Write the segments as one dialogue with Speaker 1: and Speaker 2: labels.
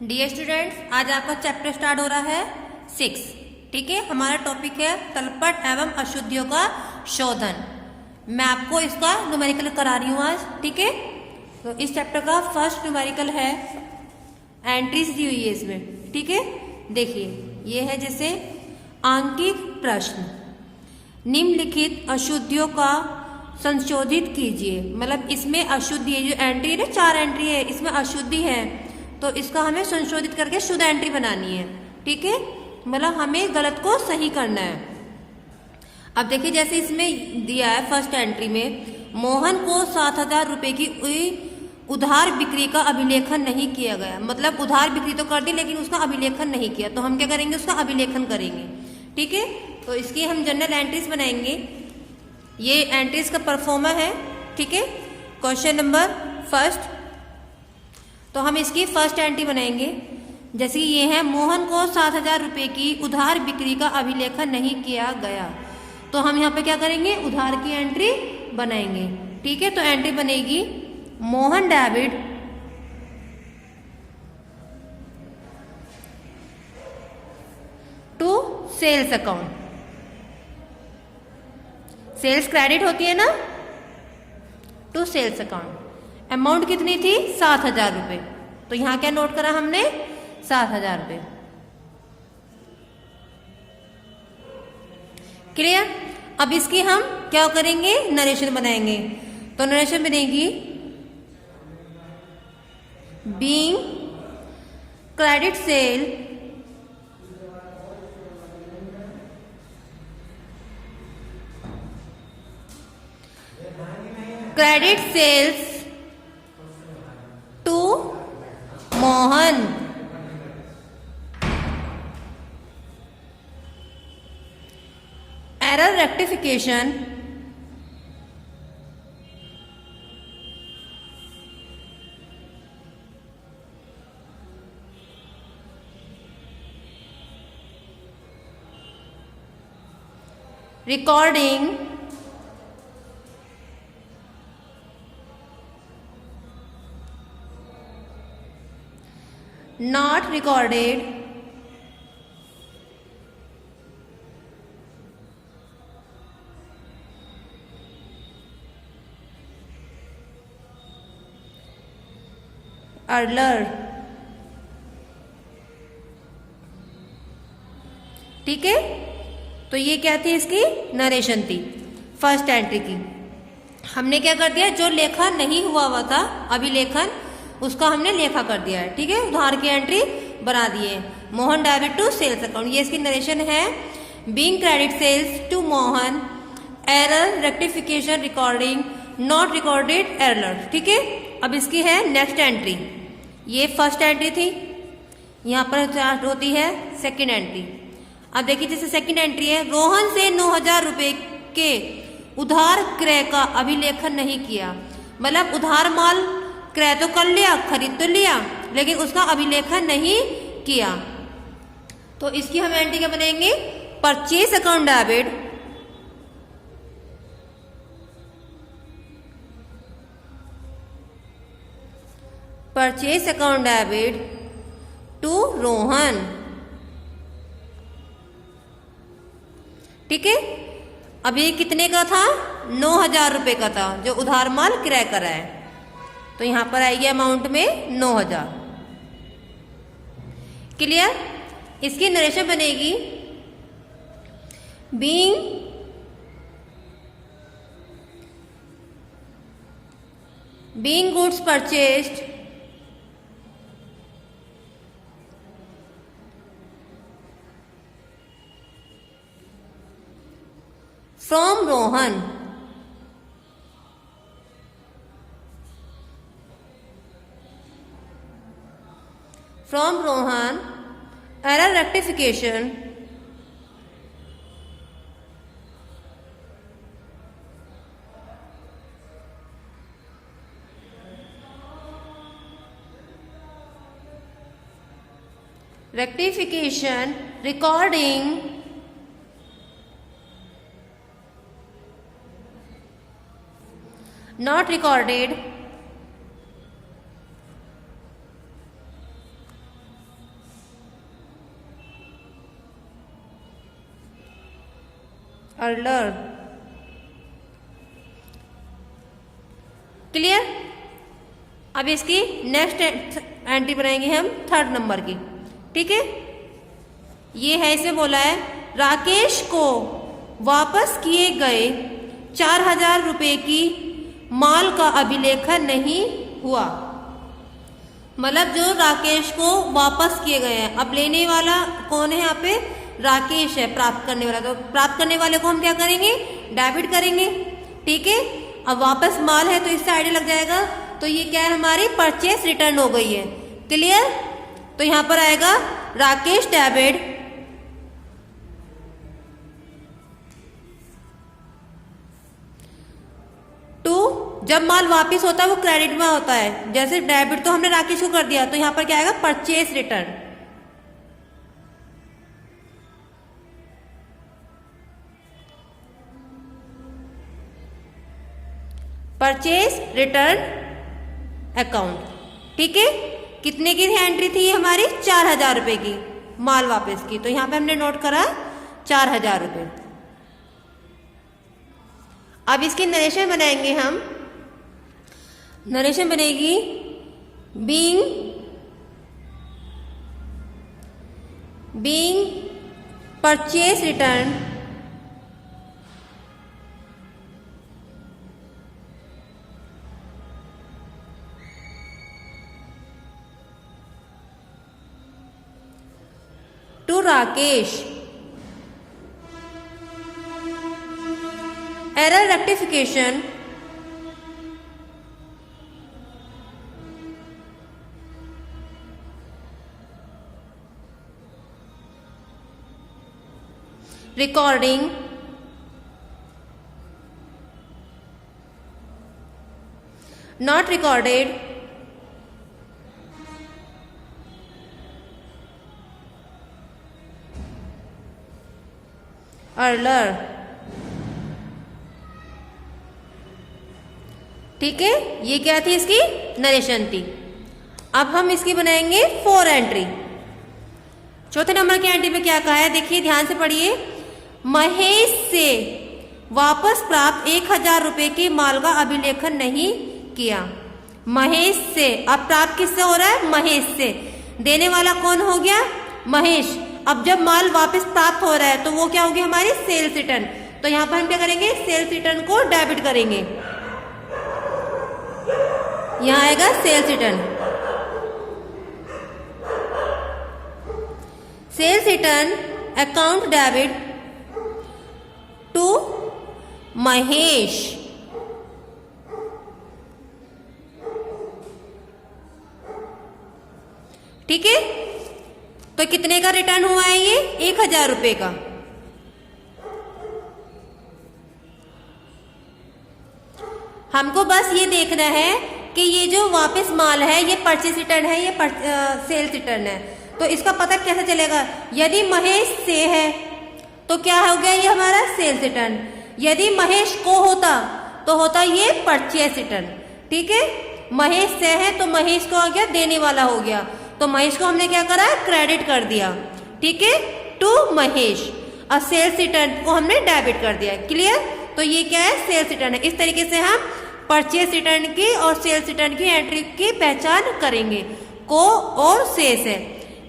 Speaker 1: Dear students, आज आपका chapter start हो रहा है 6। ठीक है, हमारा टॉपिक है तलपट एवं अशुद्धियों का शोधन। मैं आपको इसका न्यूमेरिकल करा रही हूँ आज। ठीक है, तो इस चैप्टर का फर्स्ट न्यूमेरिकल है, एंट्रीज दी हुई है इसमें। ठीक है, देखिए ये है जैसे आंकिक प्रश्न, निम्नलिखित अशुद्धियों का संशोधित कीजिए। मतलब इसमें अशुद्धि है, जो एंट्री है ना, 4 एंट्री है, इसमें अशुद्धि है तो इसका हमें संशोधित करके शुद्ध एंट्री बनानी है। ठीक है, मतलब हमें गलत को सही करना है। अब देखिए जैसे इसमें दिया है फर्स्ट एंट्री में, मोहन को 7,000 रुपए की उधार बिक्री का अभिलेखन नहीं किया गया। मतलब उधार बिक्री तो कर दी लेकिन उसका अभिलेखन नहीं किया, तो हम क्या करेंगे, उसका अभिलेखन करेंगे। ठीक है, तो इसकी हम जनरल एंट्रीज बनाएंगे। ये एंट्रीज का परफॉर्मा है। ठीक है, क्वेश्चन नंबर फर्स्ट, तो हम इसकी फर्स्ट एंट्री बनाएंगे। जैसे ये है, मोहन को 7,000 रुपए की उधार बिक्री का अभिलेखन नहीं किया गया, तो हम यहाँ पे क्या करेंगे, उधार की एंट्री बनाएंगे। ठीक है, तो एंट्री बनेगी Mohan debit to sales account. Sales credit होती है ना, टू सेल्स अकाउंट। अमाउंट कितनी थी, 7,000 रुपए, तो यहां क्या नोट करा हमने, 7,000 रुपए। क्लियर। अब इसकी हम क्या करेंगे, नरेशन बनाएंगे। तो नरेशन बनेगी being credit sale credit sales to Mohan, error rectification recording not recorded earlier। ठीक है, तो ये क्या थी, इसकी नरेशन थी फर्स्ट एंट्री की। हमने क्या कर दिया, जो लेखा नहीं हुआ था अभिलेखन, उसका हमने लेखा कर दिया है। ठीक है, उधार की एंट्री बना दिए, Mohan debit to sales account. ये इसकी नरेशन है, being credit sales to Mohan, error rectification recording not recorded error. ठीक है, अब इसकी है नेक्स्ट एंट्री। ये फर्स्ट एंट्री थी, यहाँ पर स्टार्ट होती है सेकेंड एंट्री। अब देखिए जैसे सेकेंड एंट्री है, रोहन से 9,000 रुपए के उधार क्रय का अभिलेखन नहीं किया। मतलब उधार माल क्रय तो कर लिया, खरीद तो लिया, लेकिन उसका अभिलेखन नहीं किया। तो इसकी हम एंट्री क्या बनेंगे, purchase account debit purchase account debit to Rohan. ठीक है, अब ये कितने का था, 9,000 रुपए का था, जो उधार माल क्रय करा है, तो यहां पर आएगी अमाउंट में 9,000। क्लियर। इसकी नरेशन बनेगी being goods purchased from Rohan, from Rohan, error rectification recording not recorded earlier. Clear. अब इसकी नेक्स्ट एंट्री बनाएंगे हम 3rd नंबर की। ठीक है, ये है, इसे बोला है राकेश को वापस किए गए 4000 रुपए की माल का अभिलेखन नहीं हुआ। मतलब जो राकेश को वापस किए गए हैं, अब लेने वाला कौन है यहाँ पे? राकेश है, प्राप्त करने वाला। तो प्राप्त करने वाले को हम क्या करेंगे? डेबिट करेंगे। ठीक है, अब वापस माल है तो इससे आइडिया लग जाएगा। तो ये क्या है? हमारी परचेस रिटर्न हो गई है। क्लियर। तो यहां पर आएगा राकेश डेबिट टू, जब माल वापिस होता है वो क्रेडिट में होता है। जैसे डेबिट तो हमने राकेश को कर दिया, तो यहां पर क्या आएगा? Purchase return. Purchase return account. ठीक है, कितने की एंट्री थी हमारी? 4000 रुपए की माल वापस की। तो यहां पे हमने नोट करा 4000 रुपए। अब इसकी नरेशन बनाएंगे हम। नरेशन बनेगी being purchase return to Rakesh, error rectification recording not recorded earlier. ठीक है, ये क्या थी? इसकी नरेशन थी। अब हम इसकी बनाएंगे 4 एंट्री। चौथे नंबर की एंट्री पे क्या कहा है? देखिए, ध्यान से पढ़िए। महेश से वापस प्राप्त 1000 रुपए के माल का अभिलेखन नहीं किया। महेश से, अब प्राप्त किससे हो रहा है? महेश से। देने वाला कौन हो गया? महेश। अब जब माल वापस प्राप्त हो रहा है तो वो क्या होगी? हमारी सेल्स रिटर्न। तो यहां पर हम क्या करेंगे? सेल्स रिटर्न को डेबिट करेंगे। यहां आएगा sales return. Sales return account debit to Mahesh. ठीक है, तो कितने का रिटर्न हुआ है? ये 1000 रुपए का। हमको बस ये देखना है कि ये जो वापस माल है ये परचेस रिटर्न है, ये सेल्स रिटर्न है। तो इसका पता कैसे चलेगा? यदि महेश से है तो क्या हो गया? ये हमारा सेल्स रिटर्न। यदि महेश को होता तो होता ये परचेस रिटर्न। ठीक है, महेश से है तो महेश को आ गया, देने वाला हो गया। तो महेश को हमने क्या करा? क्रेडिट कर दिया। ठीक है, टू महेश। और सेल्स रिटर्न को हमने डेबिट कर दिया। क्लियर। तो ये क्या है? सेल्स रिटर्न है। इस तरीके से हम परचेस रिटर्न की और सेल्स रिटर्न की एंट्री की पहचान करेंगे। को और से है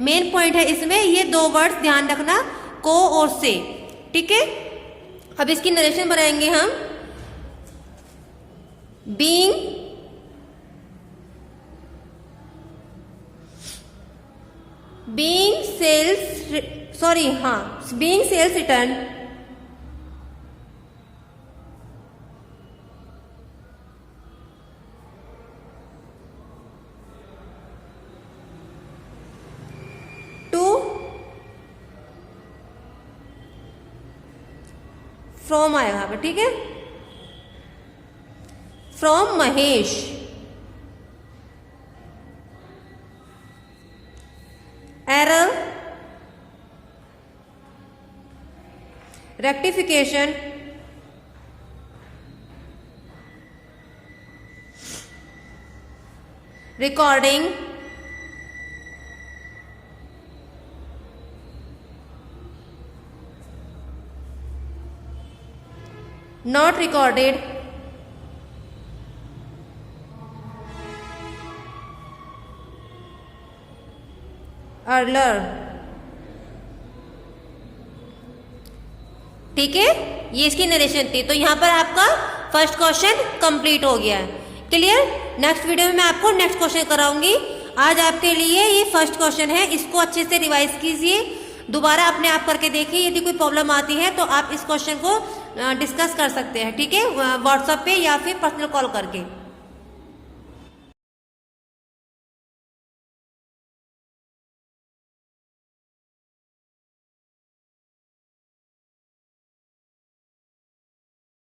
Speaker 1: मेन पॉइंट है इसमें। ये 2 वर्ड्स ध्यान रखना, को और से। ठीक है, अब इसकी नरेशन बनाएंगे हम। Being sales return to from आएगा यहाँ पे। ठीक है, from Mahesh. Error rectification recording not recorded earlier. ठीक है, ये इसकी नरेशन थी। तो यहाँ पर आपका फर्स्ट क्वेश्चन कंप्लीट हो गया है। क्लियर। नेक्स्ट वीडियो में मैं आपको नेक्स्ट क्वेश्चन कराऊंगी। आज आपके लिए ये फर्स्ट क्वेश्चन है, इसको अच्छे से रिवाइज कीजिए, दोबारा अपने आप करके देखिए। यदि कोई प्रॉब्लम आती है तो आप इस क्वेश्चन को डिस्कस कर सकते हैं, ठीक है, व्हाट्सएप पे या फिर पर्सनल कॉल करके।